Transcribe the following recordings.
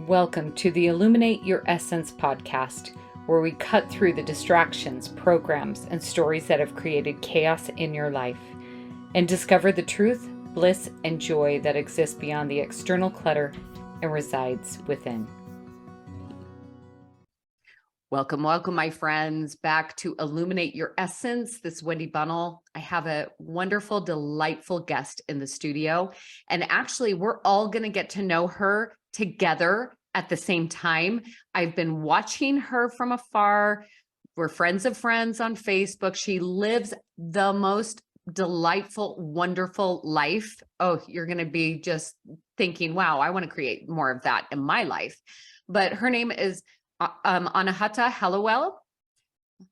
Welcome to the Illuminate Your Essence podcast, where we cut through the distractions, programs, and stories that have created chaos in your life and discover the truth, bliss, and joy that exists beyond the external clutter and resides within. Welcome, my friends, back to Illuminate Your Essence. This is Wendy Bunnell. I have a wonderful, delightful guest in the studio. And actually, we're all going to get to know her together at the same time. I've been watching her from afar. We're friends of friends on Facebook. She lives the most delightful, wonderful life. Oh, you're going to be just thinking, wow, I want to create more of that in my life. But her name is Anahata Hallowell,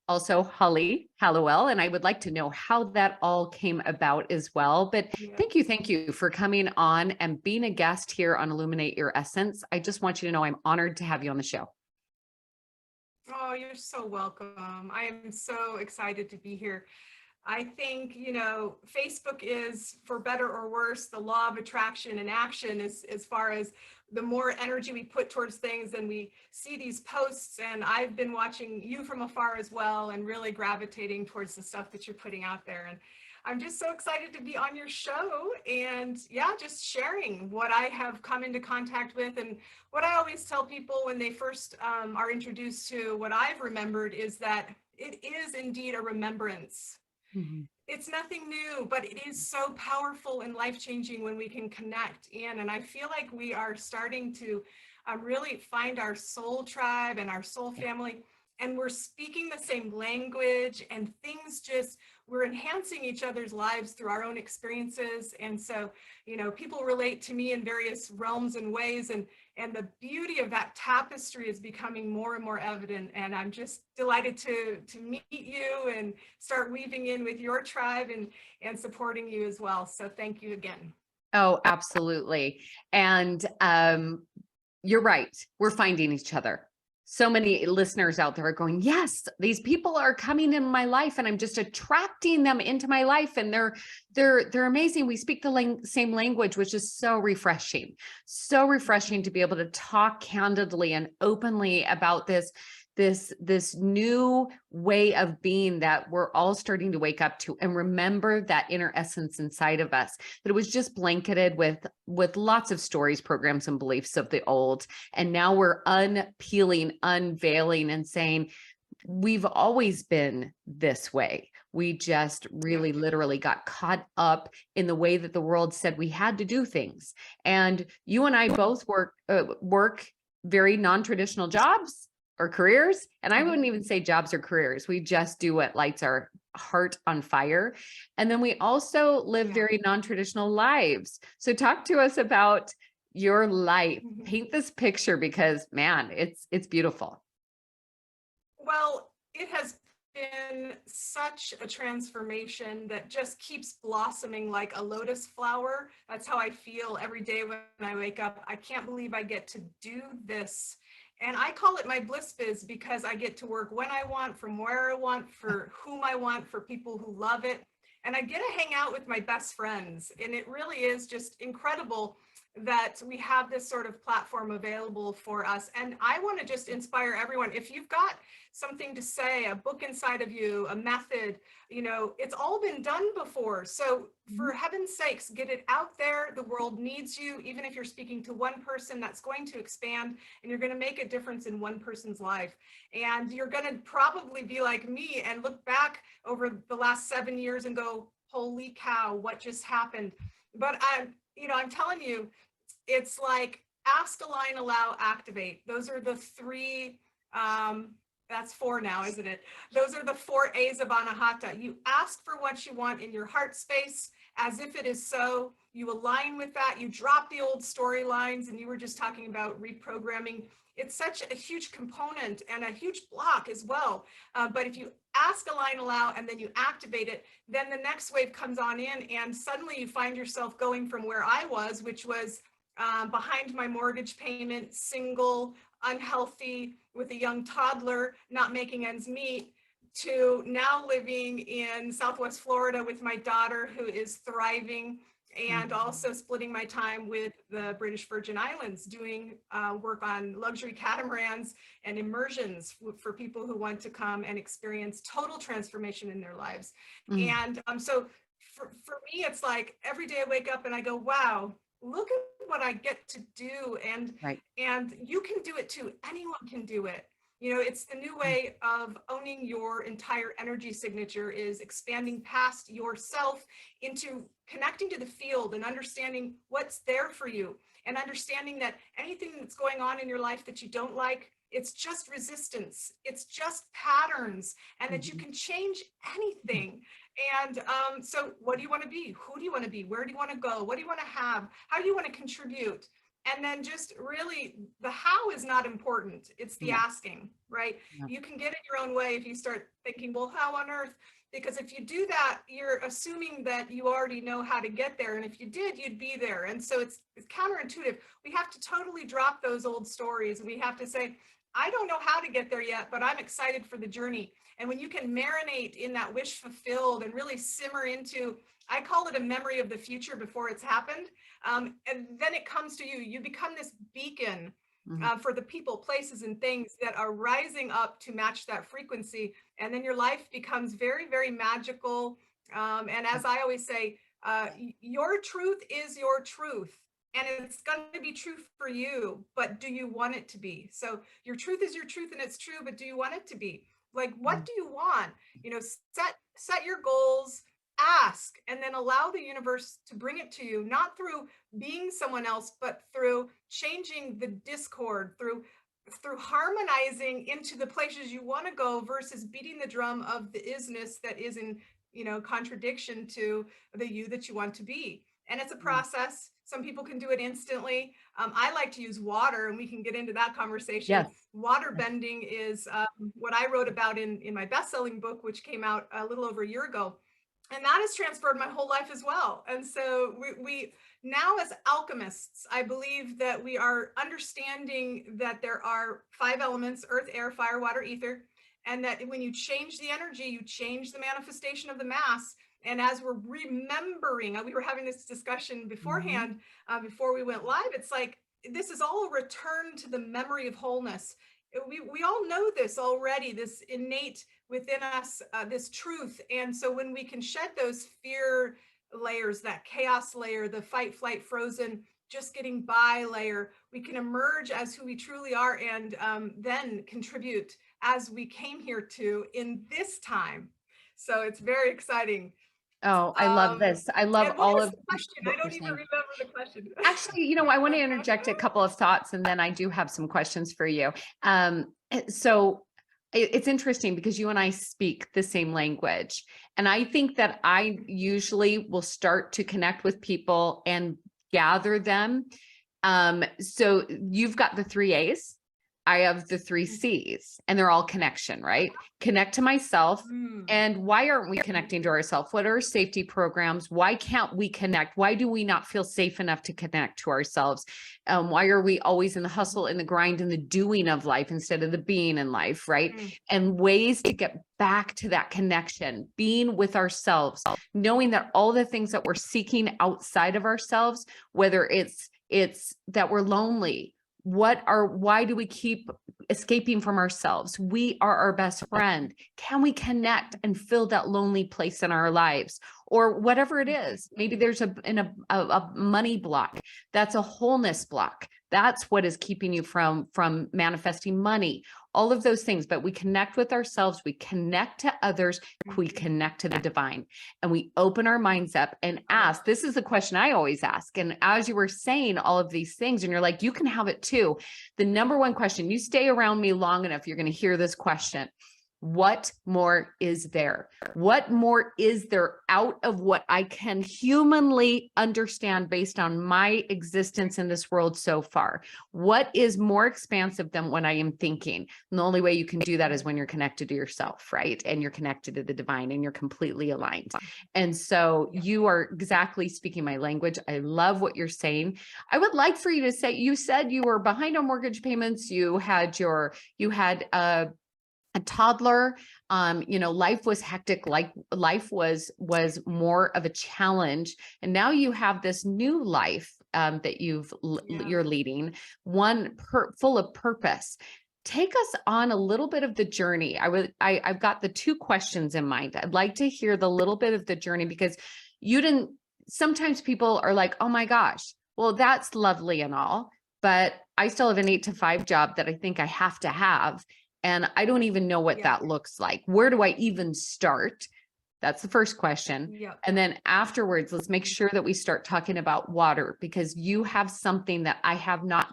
also Holly Hallowell, and I would like to know how that all came about as well. But thank you for coming on and being a guest here on Illuminate Your Essence. I just want you to know I'm honored to have you on the show. Oh, you're so welcome. I am so excited to be here. I think, Facebook is, for better or worse, the law of attraction and action as far as the more energy we put towards things and we see these posts. And I've been watching you from afar as well and really gravitating towards the stuff that you're putting out there. And I'm just so excited to be on your show and just sharing what I have come into contact with. And what I always tell people when they first are introduced to what I've remembered is that it is indeed a remembrance. Mm-hmm. It's nothing new, but it is so powerful and life-changing when we can connect in. And I feel like we are starting to really find our soul tribe and our soul family, and we're speaking the same language and things we're enhancing each other's lives through our own experiences. And so, people relate to me in various realms and ways, and the beauty of that tapestry is becoming more and more evident. And I'm just delighted to meet you and start weaving in with your tribe and supporting you as well. So thank you again. Oh, absolutely. And you're right. We're finding each other. So many listeners out there are going, yes, these people are coming in my life and I'm just attracting them into my life. And they're amazing. We speak the same language, which is so refreshing to be able to talk candidly and openly about this new way of being that we're all starting to wake up to and remember that inner essence inside of us, that it was just blanketed with lots of stories, programs, and beliefs of the old. And now we're unpeeling, unveiling, and saying, we've always been this way. We just really literally got caught up in the way that the world said we had to do things. And you and I both work very non-traditional jobs or careers. And I wouldn't even say jobs or careers. We just do what lights our heart on fire. And then we also live very non-traditional lives. So talk to us about your life. Paint this picture because, man, it's beautiful. Well, it has been such a transformation that just keeps blossoming like a lotus flower. That's how I feel every day when I wake up. I can't believe I get to do this. And I call it my bliss biz because I get to work when I want, from where I want, for whom I want, for people who love it. And I get to hang out with my best friends. And it really is just incredible that we have this sort of platform available for us. And I want to just inspire everyone. If you've got something to say, a book inside of you, a method, it's all been done before. So for heaven's sakes, get it out there. The world needs you. Even if you're speaking to one person, that's going to expand and you're going to make a difference in one person's life. And you're going to probably be like me and look back over the last 7 years and go, holy cow, what just happened? But I'm telling you, it's like ask, align, allow, activate. Those are the three, that's 4 now, isn't it? Those are the 4 A's of Anahata. You ask for what you want in your heart space as if it is so. You align with that. You drop the old storylines, and you were just talking about reprogramming. It's such a huge component and a huge block as well. But if you ask, align, allow, and then you activate it, then the next wave comes on in, and suddenly you find yourself going from where I was, which was behind my mortgage payment, single, unhealthy, with a young toddler, not making ends meet, to now living in Southwest Florida with my daughter who is thriving and also splitting my time with the British Virgin Islands, doing work on luxury catamarans and immersions for people who want to come and experience total transformation in their lives. And so for me, it's like every day I wake up and I go, wow, look at what I get to do. And you can do it too. Anyone can do it. You know, it's the new way of owning your entire energy signature, is expanding past yourself into connecting to the field and understanding what's there for you, and understanding that anything that's going on in your life that you don't like, it's just resistance, it's just patterns, and that you can change anything. And so what do you want to be? Who do you want to be? Where do you want to go? What do you want to have? How do you want to contribute? And then just really, the how is not important. It's the asking, right? You can get it your own way if you start thinking, well, how on earth? Because if you do that, you're assuming that you already know how to get there. And if you did, you'd be there. And so it's counterintuitive. We have to totally drop those old stories. And we have to say, I don't know how to get there yet, but I'm excited for the journey. And when you can marinate in that wish fulfilled and really simmer into, I call it a memory of the future before it's happened. And then it comes to you. You become this beacon for the people, places, and things that are rising up to match that frequency. And then your life becomes very, very magical. And as I always say, your truth is your truth. And it's going to be true for you, but do you want it to be? So your truth is your truth and it's true, but do you want it to be? Like, what do you want? You know, set your goals, ask, and then allow the universe to bring it to you, not through being someone else, but through changing the discord, through harmonizing into the places you want to go versus beating the drum of the isness that is in, you know, contradiction to the you that you want to be. And it's a process. Some people can do it instantly. I like to use water, and we can get into that conversation. Yes. Water bending is what I wrote about in my best-selling book, which came out a little over a year ago. And that has transformed my whole life as well. And so we now, as alchemists, I believe that we are understanding that there are 5 elements: earth, air, fire, water, ether. And that when you change the energy, you change the manifestation of the mass. And as we're remembering, we were having this discussion beforehand, before we went live, it's like, this is all a return to the memory of wholeness. We all know this already, this innate within us, this truth. And so when we can shed those fear layers, that chaos layer, the fight, flight, frozen, just getting by layer, we can emerge as who we truly are, and then contribute as we came here to in this time. So it's very exciting. Oh, I love this. I love all of the question. I don't even remember the question. Actually, you know, I want to interject a couple of thoughts, and then I do have some questions for you. So it's interesting because you and I speak the same language. And I think that I usually will start to connect with people and gather them. So you've got the 3 A's. I have the 3 C's, and they're all connection, right? Connect to myself. And why aren't we connecting to ourselves? What are safety programs? Why can't we connect? Why do we not feel safe enough to connect to ourselves? Why are we always in the hustle and the grind and the doing of life instead of the being in life, right? And ways to get back to that connection, being with ourselves, knowing that all the things that we're seeking outside of ourselves, whether it's that we're lonely, why do we keep escaping from ourselves? We are our best friend. Can we connect and fill that lonely place in our lives? Or whatever it is, maybe there's a money block. That's a wholeness block. That's what is keeping you from manifesting money, all of those things. But we connect with ourselves, we connect to others, we connect to the divine, and we open our minds up and ask. This is the question I always ask. And as you were saying all of these things, and you're like, you can have it too. The number one question, you stay around me long enough, you're going to hear this question. What more is there? What more is there out of what I can humanly understand based on my existence in this world so far? What is more expansive than what I am thinking? And the only way you can do that is when you're connected to yourself, right? And you're connected to the divine and you're completely aligned. And so you are exactly speaking my language. I love what you're saying. I would like for you to say, you said you were behind on mortgage payments. You had a toddler. Life was hectic, like life was more of a challenge. And now you have this new life that you're leading, one full of purpose. Take us on a little bit of the journey. I've got the two questions in mind. I'd like to hear the little bit of the journey, because sometimes people are like, oh my gosh, well, that's lovely and all, but I still have an 8 to 5 job that I think I have to have. And I don't even know what that looks like. Where do I even start? That's the first question. Yep. And then afterwards, let's make sure that we start talking about water, because you have something that I have not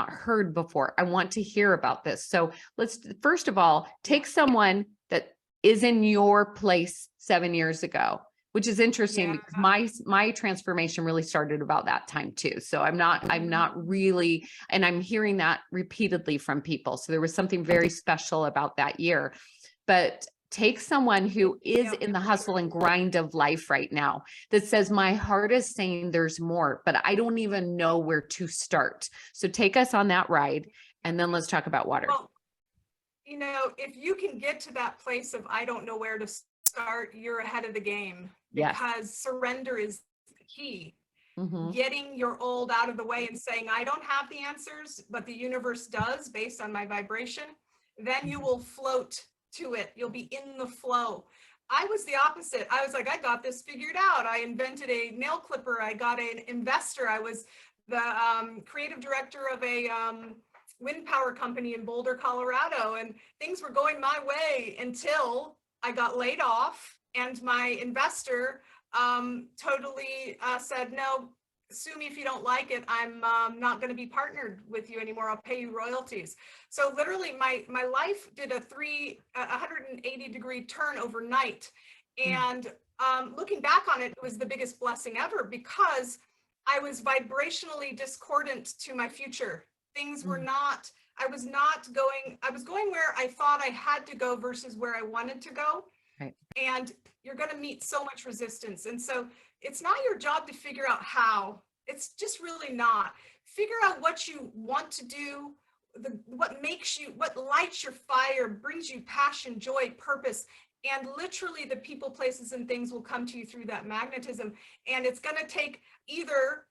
heard before. I want to hear about this. So let's, first of all, take someone that is in your place 7 years ago, which is interesting because my transformation really started about that time too. So I'm not really, and I'm hearing that repeatedly from people. So there was something very special about that year. But take someone who is in the hustle and grind of life right now that says, my heart is saying there's more, but I don't even know where to start. So take us on that ride, and then let's talk about water. Well, if you can get to that place of, I don't know where to start, you're ahead of the game, because surrender is the key. Getting your old out of the way and saying, I don't have the answers, but the universe does based on my vibration, then you will float to it. You'll be in the flow. I was the opposite. I was like, I got this figured out. I invented a nail clipper. I got an investor. I was the creative director of a wind power company in Boulder, Colorado, and things were going my way until I got laid off, and my investor totally said, no, sue me if you don't like it. I'm not going to be partnered with you anymore. I'll pay you royalties. So literally my life did a 180-degree turn overnight. And looking back on it, it was the biggest blessing ever, because I was vibrationally discordant to my future. Things were not, I was going where I thought I had to go versus where I wanted to go. Right. And you're going to meet so much resistance. And so it's not your job to figure out how. It's just really not. Figure out what you want to do, what lights your fire, brings you passion, joy, purpose. And literally the people, places, and things will come to you through that magnetism. And it's going to take either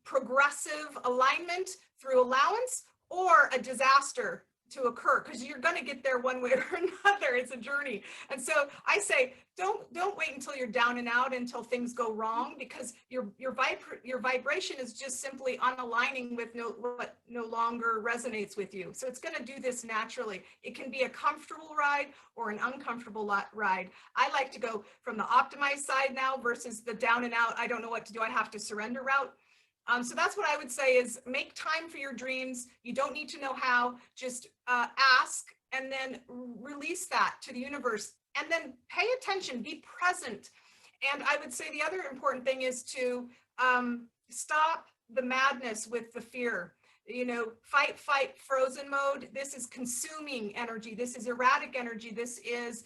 progressive alignment through allowance or a disaster to occur, because you're going to get there one way or another. It's a journey. And so I say, don't wait until you're down and out, until things go wrong, because your vibration is just simply unaligning with what no longer resonates with you. So it's going to do this naturally. It can be a comfortable ride or an uncomfortable ride. I like to go from the optimized side now versus the down and out, I don't know what to do, I have to surrender route. So that's what I would say, is make time for your dreams. You don't need to know how, just ask, and then release that to the universe, and then pay attention, be present. And I would say the other important thing is to stop the madness with the fear. Fight, frozen mode. This is consuming energy. This is erratic energy. This is,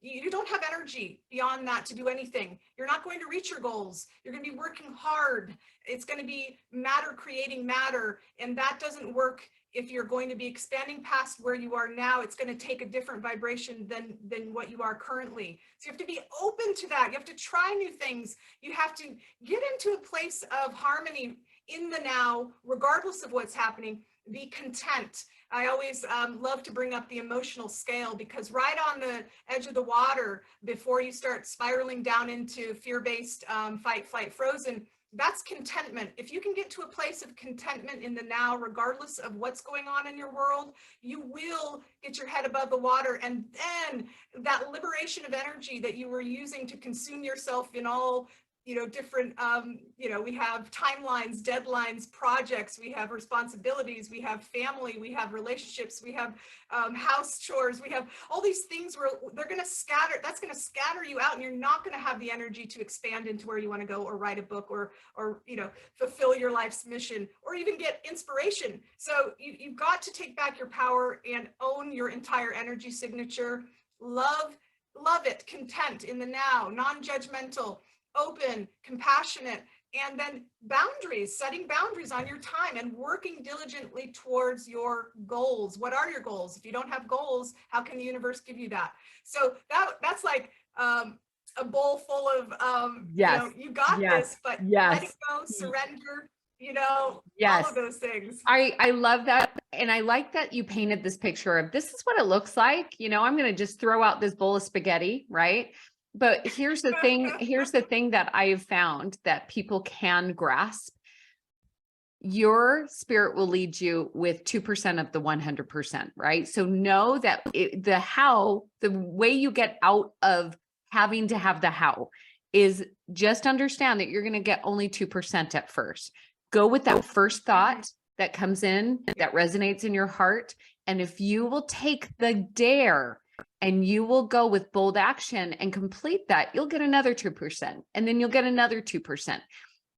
you don't have energy beyond that to do anything. You're not going to reach your goals. You're going to be working hard. It's going to be matter creating matter. And that doesn't work if you're going to be expanding past where you are now. It's going to take a different vibration than what you are currently. So you have to be open to that. You have to try new things. You have to get into a place of harmony in the now, regardless of what's happening. Be content. I always love to bring up the emotional scale, because right on the edge of the water, before you start spiraling down into fear-based fight, flight, frozen, that's contentment. If you can get to a place of contentment in the now, regardless of what's going on in your world, you will get your head above the water. And then that liberation of energy that you were using to consume yourself in all different, we have timelines, deadlines, projects, we have responsibilities, we have family, we have relationships, we have house chores, we have all these things where they're going to scatter, that's going to scatter you out, and you're not going to have the energy to expand into where you want to go, or write a book, or fulfill your life's mission, or even get inspiration. So you've got to take back your power and own your entire energy signature. Love it, content in the now, non-judgmental, open, compassionate, And then boundaries, setting boundaries on your time and working diligently towards your goals. What are your goals? If you don't have goals, how can the universe give you that? So that's like a bowl full of, Yes. you got Yes. this, but letting Yes. go, surrender, all Yes. of those things. I love that. And I like that you painted this picture of this is what it looks like. I'm going to just throw out this bowl of spaghetti, right? But here's the thing that I have found that people can grasp. Your spirit will lead you with 2% of the 100%, right? So know that the way you get out of having to have the how is just understand that you're going to get only 2% at first. Go with that first thought that comes in, that resonates in your heart. And if you will take the dare and you will go with bold action and complete that, you'll get another 2%. And then you'll get another 2%.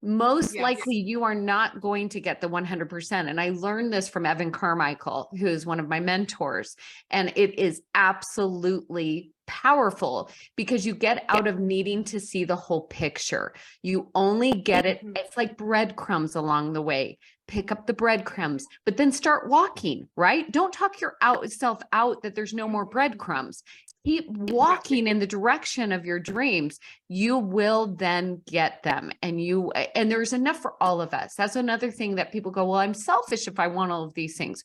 Most likely you are not going to get the 100%. And I learned this from Evan Carmichael, who is one of my mentors. And it is absolutely powerful because you get out of needing to see the whole picture. You only get it. It's like breadcrumbs along the way. Pick up the breadcrumbs, but then start walking, right? Don't talk yourself out that there's no more breadcrumbs. Keep walking in the direction of your dreams. You will then get them. And there's enough for all of us. That's another thing that people go, well, I'm selfish if I want all of these things.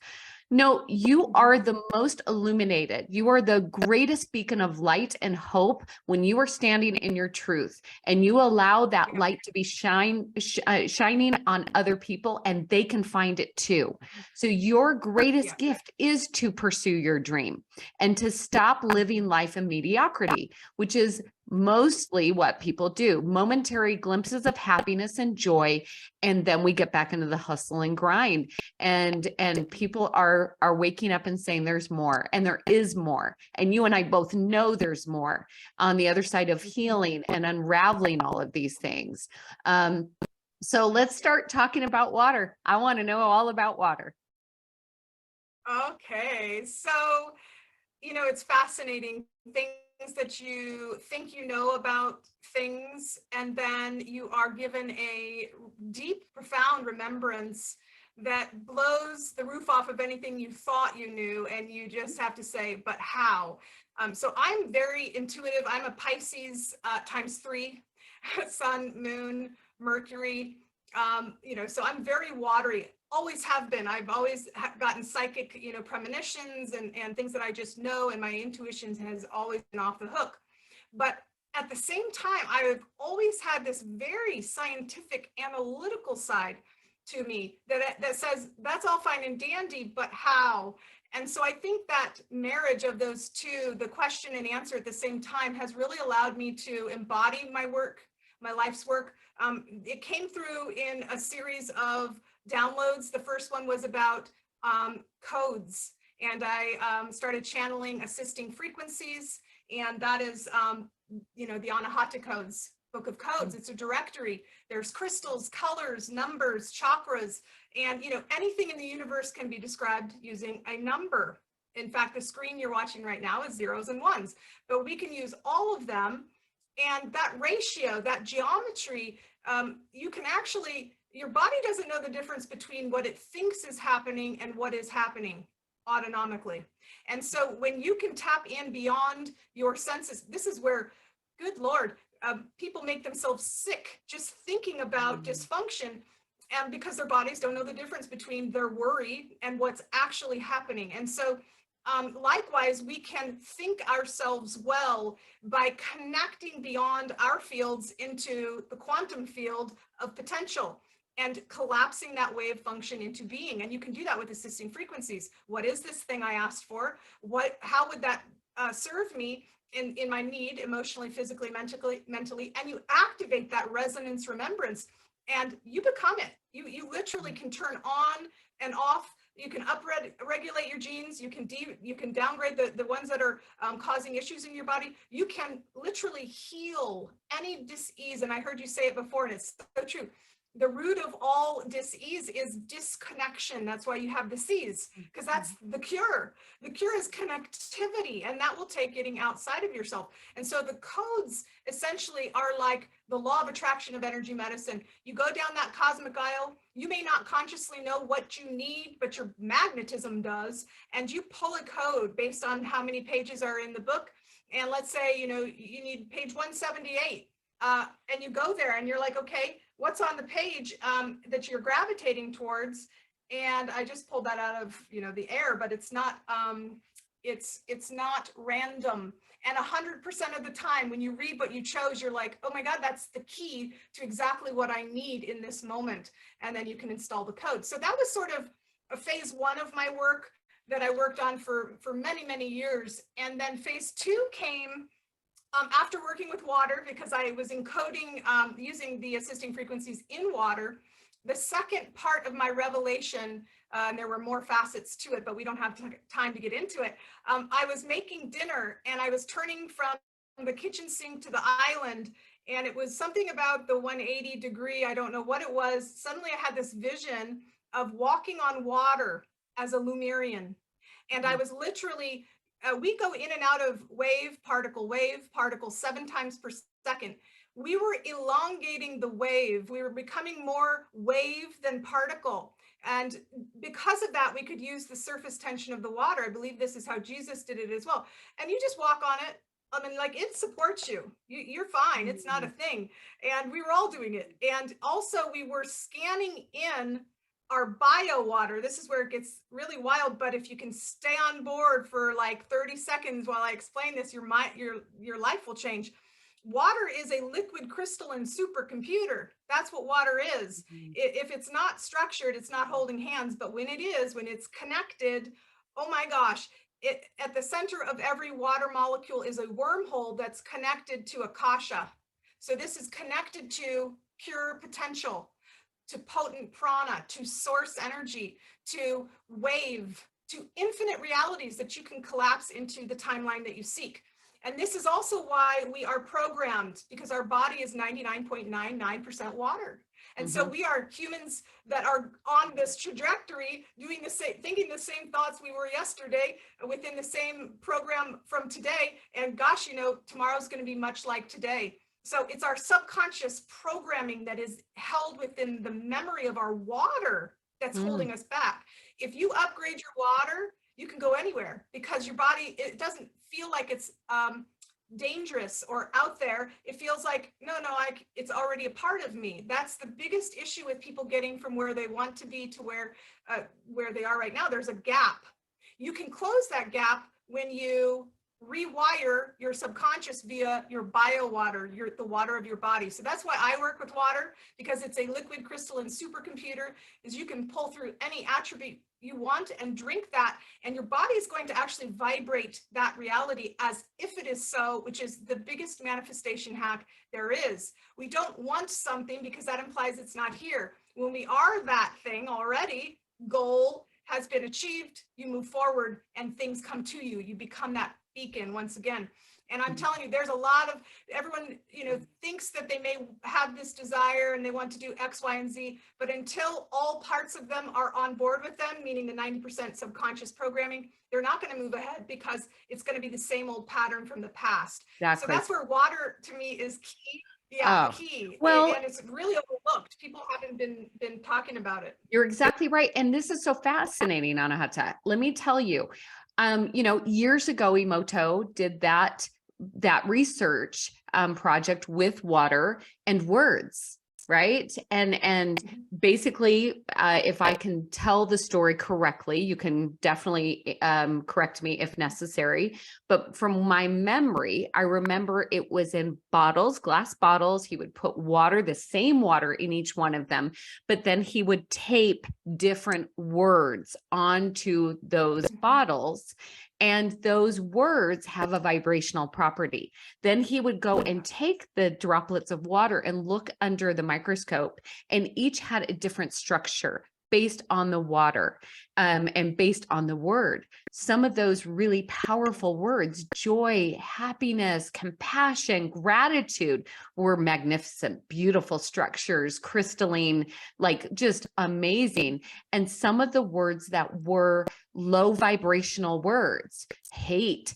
No, you are the most illuminated. You are the greatest beacon of light and hope when you are standing in your truth and you allow that light to be shining on other people and they can find it too. So your greatest gift is to pursue your dream and to stop living life in mediocrity, which is mostly what people do. Momentary glimpses of happiness and joy, and then we get back into the hustle and grind. And people are waking up and saying there's more, and there is more. And you and I both know there's more on the other side of healing and unraveling all of these things. So let's start talking about water. I want to know all about water. Okay, so it's fascinating. Things that you think you know about things, and then you are given a deep, profound remembrance that blows the roof off of anything you thought you knew, and you just have to say, but how? So I'm very intuitive. I'm a Pisces ×3, Sun, Moon, Mercury. So I'm very watery. Always have been. I've always gotten psychic, premonitions and things that I just know, and my intuition has always been off the hook. But at the same time, I've always had this very scientific, analytical side to me that says that's all fine and dandy, but how? And so I think that marriage of those two, the question and answer at the same time, has really allowed me to embody my work, my life's work. It came through in a series of downloads. The first one was about codes, and I started channeling assisting frequencies, and that is the Anahata codes, book of codes. It's a directory. There's crystals, colors, numbers, chakras, and anything in the universe can be described using a number. In fact, the screen you're watching right now is zeros and ones, but we can use all of them. And that ratio, that geometry, you can actually, your body doesn't know the difference between what it thinks is happening and what is happening autonomically. And so when you can tap in beyond your senses, this is where, good Lord, people make themselves sick just thinking about dysfunction, and because their bodies don't know the difference between their worry and what's actually happening. And so likewise, we can think ourselves well by connecting beyond our fields into the quantum field of potential and collapsing that wave function into being. And you can do that with assisting frequencies. What is this thing I asked for? How would that serve me in my need, emotionally, physically, mentally? And you activate that resonance remembrance and you become it. You literally can turn on and off. You can regulate your genes. You can downgrade the ones that are causing issues in your body. You can literally heal any dis-ease. And I heard you say it before, and it's so true. the root of all dis-ease is disconnection. That's why you have the C's, because that's the cure. The cure is connectivity, and that will take getting outside of yourself. And so the codes essentially are like the law of attraction of energy medicine. You go down that cosmic aisle, you may not consciously know what you need, but your magnetism does, and you pull a code based on how many pages are in the book. And let's say, you need page 178. And you go there and you're like, okay, what's on the page that you're gravitating towards? And I just pulled that out of, the air, but it's not, it's not random. And 100% of the time when you read what you chose, you're like, oh my God, that's the key to exactly what I need in this moment. And then you can install the code. So that was sort of a phase one of my work that I worked on for many, many years. And then phase two came after working with water, because I was encoding using the assisting frequencies in water. The second part of my revelation, and there were more facets to it, but we don't have time to get into it. I was making dinner and I was turning from the kitchen sink to the island, and it was something about the 180 degree, I don't know what it was. Suddenly I had this vision of walking on water as a Lemurian. And I was literally, we go in and out of wave, particle 7 times per second. We were elongating the wave. We were becoming more wave than particle. And because of that, we could use the surface tension of the water. I believe this is how Jesus did it as well. And you just walk on it. I mean, like, it supports you. You're fine. It's not a thing. And we were all doing it. And also we were scanning in our bio water. This is where it gets really wild, but if you can stay on board for like 30 seconds while I explain this, your life will change. Water is a liquid crystalline supercomputer. That's what water is. If it's not structured, it's not holding hands, but when it is, when it's connected, oh my gosh, at the center of every water molecule is a wormhole that's connected to akasha. So this is connected to pure potential, to potent prana, to source energy, to wave, to infinite realities that you can collapse into the timeline that you seek. And this is also why we are programmed, because our body is 99.99% water. And so we are humans that are on this trajectory, doing the same, thinking the same thoughts we were yesterday, within the same program from today. And gosh, tomorrow's going to be much like today. So it's our subconscious programming that is held within the memory of our water that's holding us back. If you upgrade your water, you can go anywhere, because your body, it doesn't feel like it's dangerous or out there. It feels like, no, it's already a part of me. That's the biggest issue with people getting from where they want to be to where they are right now. There's a gap. You can close that gap when you rewire your subconscious via your bio water, the water of your body. So that's why I work with water, because it's a liquid crystalline supercomputer. Is you can pull through any attribute you want and drink that, and your body is going to actually vibrate that reality as if it is so, which is the biggest manifestation hack there is. We don't want something because that implies it's not here. When we are that thing already, goal has been achieved, you move forward and things come to you. You become that beacon once again. And I'm telling you, there's a lot of, everyone, thinks that they may have this desire and they want to do X, Y, and Z, but until all parts of them are on board with them, meaning the 90% subconscious programming, they're not going to move ahead, because it's going to be the same old pattern from the past. Exactly. So that's where water to me is key. Yeah, key. Well, and it's really overlooked. People haven't been talking about it. You're exactly right. And this is so fascinating, Anahata. Let me tell you, years ago, Emoto did that research project with water and words, right? And basically, if I can tell the story correctly, you can definitely correct me if necessary. But from my memory, I remember it was in bottles, glass bottles. He would put water, the same water in each one of them, but then he would tape different words onto those bottles. And those words have a vibrational property. Then he would go and take the droplets of water and look under the microscope, and each had a different structure. based on the water, and based on the word. Some of those really powerful words, joy, happiness, compassion, gratitude, were magnificent, beautiful structures, crystalline, like just amazing. And some of the words that were low vibrational words, hate,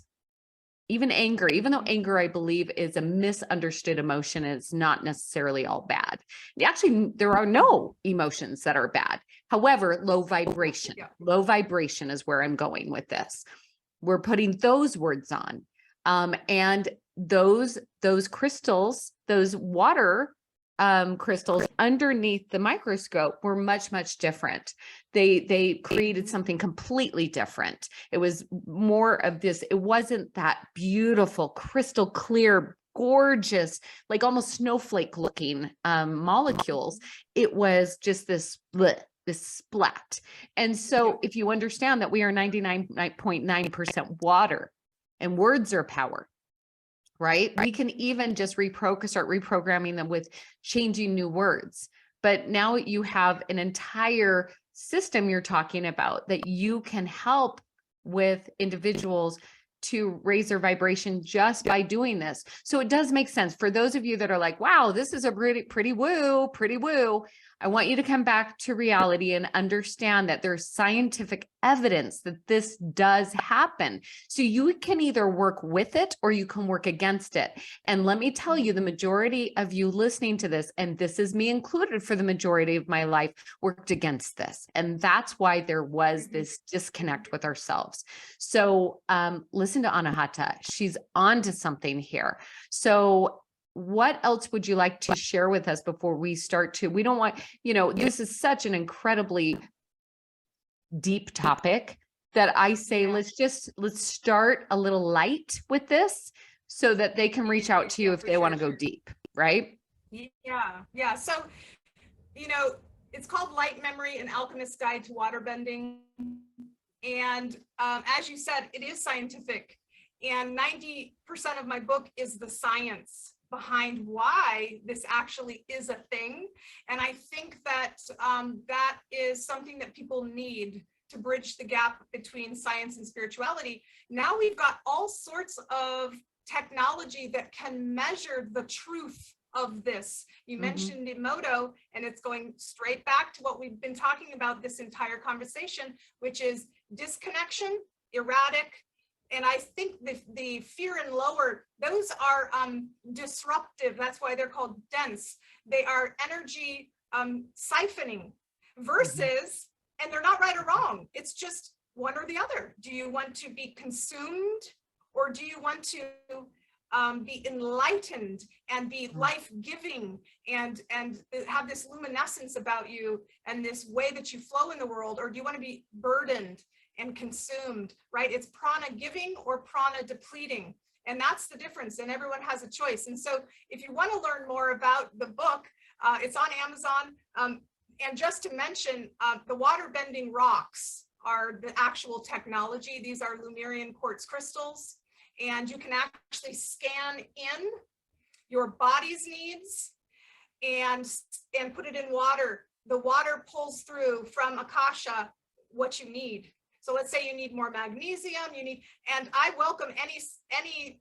even anger, even though anger, I believe, is a misunderstood emotion, and it's not necessarily all bad. Actually, there are no emotions that are bad. However, low vibration is where I'm going with this. We're putting those words on. And those crystals, those water crystals underneath the microscope were much, much different. They created something completely different. It was more of this. It wasn't that beautiful, crystal clear, gorgeous, like almost snowflake looking molecules. It was just this splat. And so if you understand that we are 99.9% water and words are power, right? We can even just start reprogramming them with changing new words. But now you have an entire system you're talking about that you can help with individuals to raise their vibration just by doing this. So it does make sense for those of you that are like, wow, this is a pretty woo. I want you to come back to reality and understand that there's scientific evidence that this does happen. So you can either work with it or you can work against it. And let me tell you, the majority of you listening to this, and this is me included for the majority of my life, worked against this. And that's why there was this disconnect with ourselves. So listen to Anahata. She's on to something here. So what else would you like to share with us before we start to, we don't want, this is such an incredibly deep topic that I say, let's start a little light with this so that they can reach out to you if they want to go deep, right? Yeah. So, it's called Light Memory, An Alchemist's Guide to Waterbending. And as you said, it is scientific. And 90% of my book is the science behind why this actually is a thing. And I think that that is something that people need to bridge the gap between science and spirituality. Now we've got all sorts of technology that can measure the truth of this. You mentioned Emoto, and it's going straight back to what we've been talking about this entire conversation, which is disconnection, erratic. And I think the fear and lower, those are disruptive. That's why they're called dense. They are energy siphoning versus, and they're not right or wrong. It's just one or the other. Do you want to be consumed, or do you want to be enlightened and be life-giving and have this luminescence about you and this way that you flow in the world? Or do you want to be burdened and consumed, right? It's prana giving or prana depleting. And that's the difference. And everyone has a choice. And so if you want to learn more about the book, it's on Amazon. And just to mention, the water bending rocks are the actual technology. These are Lemurian quartz crystals. And you can actually scan in your body's needs and put it in water. The water pulls through from Akasha what you need. So let's say you need more magnesium, and I welcome any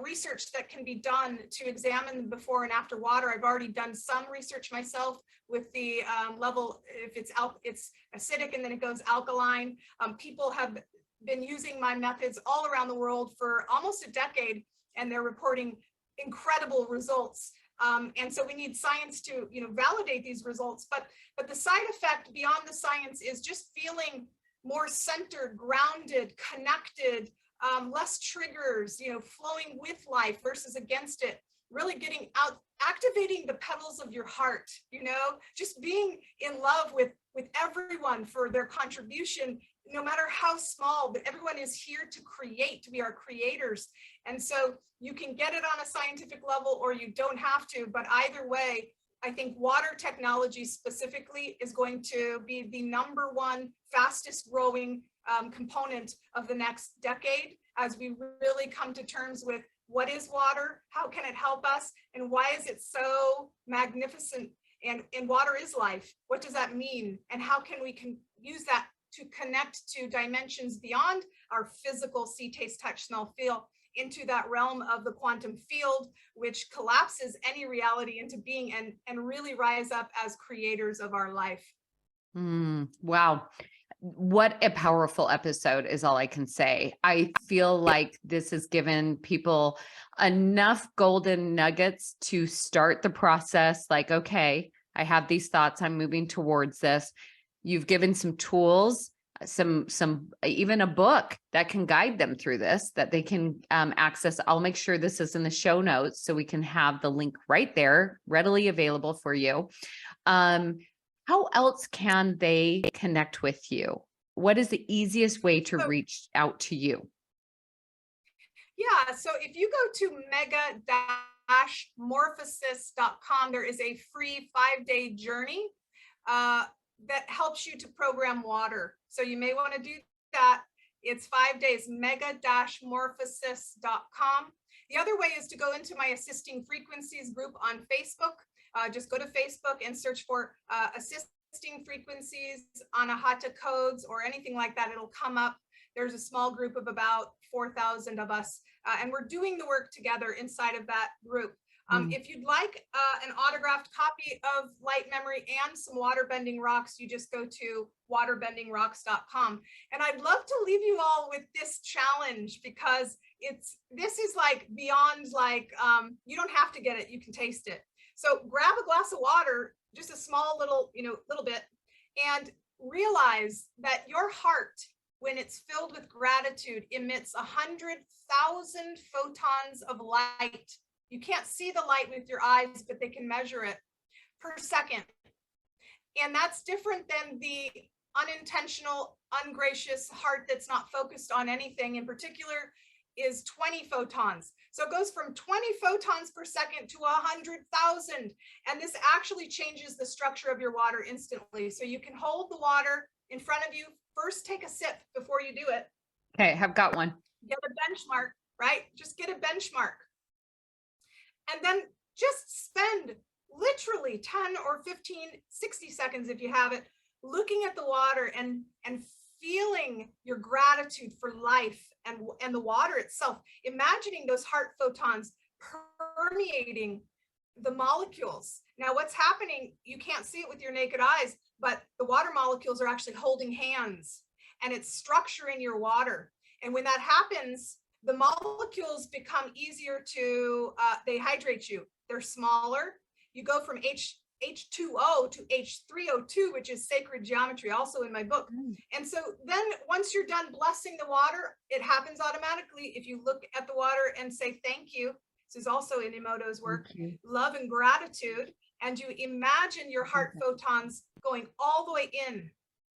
research that can be done to examine before and after water. I've already done some research myself with the level, if it's acidic and then it goes alkaline. People have been using my methods all around the world for almost a decade, and they're reporting incredible results. And so we need science to, validate these results. But the side effect beyond the science is just feeling more centered, grounded, connected, less triggers, flowing with life versus against it, really getting out, activating the petals of your heart, just being in love with everyone for their contribution, no matter how small, but everyone is here to create, to be our creators. And so you can get it on a scientific level or you don't have to, but either way, I think water technology specifically is going to be the #1 fastest growing component of the next decade as we really come to terms with what is water, how can it help us, and why is it so magnificent And water is life. What does that mean? And how can we use that to connect to dimensions beyond our physical see, taste, touch, smell, feel, into that realm of the quantum field, which collapses any reality into being, and really rise up as creators of our life. Wow. What a powerful episode is all I can say. I feel like this has given people enough golden nuggets to start the process. Like, okay, I have these thoughts. I'm moving towards this. You've given some tools, some even a book that can guide them through this, that they can access. I'll make sure this is in the show notes so we can have the link right there, readily available for you. How else can they connect with you? What is the easiest way to reach out to you? Yeah, so if you go to mega-morphosis.com, there is a free 5-day journey that helps you to program water. So you may want to do that. It's 5 days, mega-morphosis.com. The other way is to go into my Assisting Frequencies group on Facebook. Just go to Facebook and search for Assisting Frequencies, Anahata codes, or anything like that. It'll come up. There's a small group of about 4,000 of us, and we're doing the work together inside of that group. If you'd like an autographed copy of Light Memory and some waterbending rocks, you just go to waterbendingrocks.com. And I'd love to leave you all with this challenge, because this is like beyond, like, you don't have to get it, you can taste it. So grab a glass of water, just a small little bit, and realize that your heart, when it's filled with gratitude, emits 100,000 photons of light. You can't see the light with your eyes, but they can measure it per second. And that's different than the unintentional, ungracious heart that's not focused on anything in particular, is 20 photons. So it goes from 20 photons per second to 100,000. And this actually changes the structure of your water instantly. So you can hold the water in front of you. First, take a sip before you do it. Okay, I've got one. Get a benchmark, right? Just get a benchmark. And then just spend literally 10 or 15, 60 seconds, if you have it, looking at the water and feeling your gratitude for life and the water itself, imagining those heart photons permeating the molecules. Now, what's happening, you can't see it with your naked eyes, but the water molecules are actually holding hands, and it's structuring your water. And when that happens, the molecules become easier to, they hydrate you. They're smaller. You go from H2O to H3O2, which is sacred geometry, also in my book. And so then once you're done blessing the water, it happens automatically if you look at the water and say thank you. This is also in Emoto's work, love and gratitude. And you imagine your heart photons going all the way in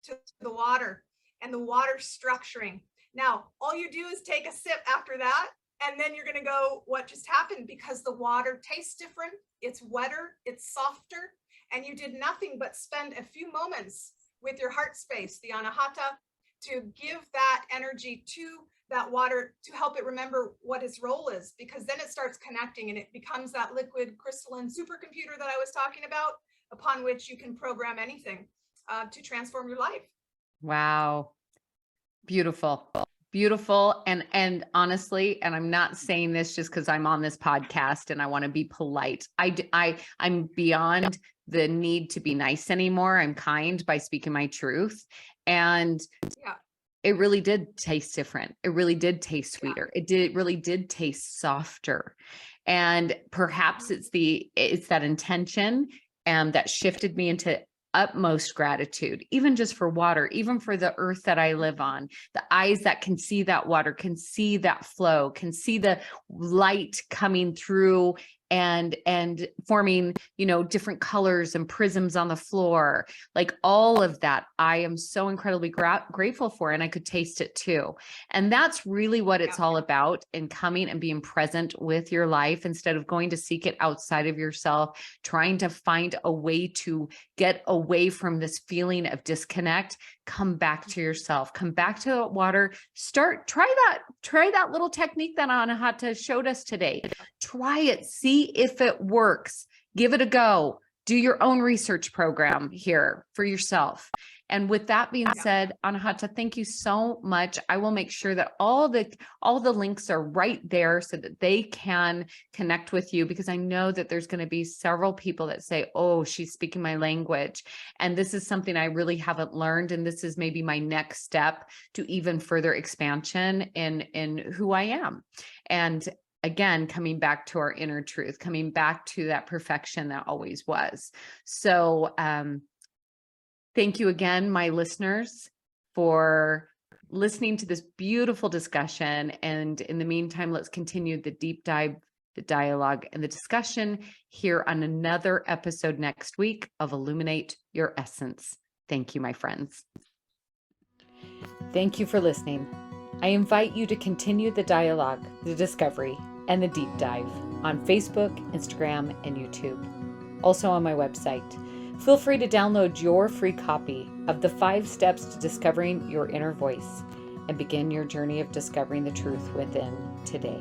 to the water, and the water structuring. Now, all you do is take a sip after that, and then you're going to go, what just happened? Because the water tastes different, it's wetter, it's softer, and you did nothing but spend a few moments with your heart space, the Anahata, to give that energy to that water to help it remember what its role is, because then it starts connecting and it becomes that liquid crystalline supercomputer that I was talking about, upon which you can program anything to transform your life. Wow. Beautiful. Beautiful. And honestly, and I'm not saying this just because I'm on this podcast and I want to be polite. I'm beyond the need to be nice anymore. I'm kind by speaking my truth. And it really did taste different. It really did taste sweeter. It really did taste softer. And perhaps it's that intention that shifted me into utmost gratitude, even just for water, even for the earth that I live on, the eyes that can see that water, can see that flow, can see the light coming through and forming, different colors and prisms on the floor, like all of that. I am so incredibly grateful for, and I could taste it too. And that's really what it's all about, in coming and being present with your life instead of going to seek it outside of yourself, trying to find a way to get away from this feeling of disconnect. Come back to yourself, come back to the water, try that little technique that Anahata showed us today. Try it, see if it works, give it a go. do your own research program here for yourself. And with that being said, Anahata, thank you so much. I will make sure that all the links are right there so that they can connect with you, because I know that there's going to be several people that say, oh, she's speaking my language. And this is something I really haven't learned. And this is maybe my next step to even further expansion in who I am. And again, coming back to our inner truth, coming back to that perfection that always was. So, thank you again, my listeners, for listening to this beautiful discussion. And in the meantime, let's continue the deep dive, the dialogue, and the discussion here on another episode next week of Illuminate Your Essence. Thank you, my friends. Thank you for listening. I invite you to continue the dialogue, the discovery, and the deep dive on Facebook, Instagram, and YouTube. Also on my website. Feel free to download your free copy of the 5 steps to discovering your inner voice and begin your journey of discovering the truth within today.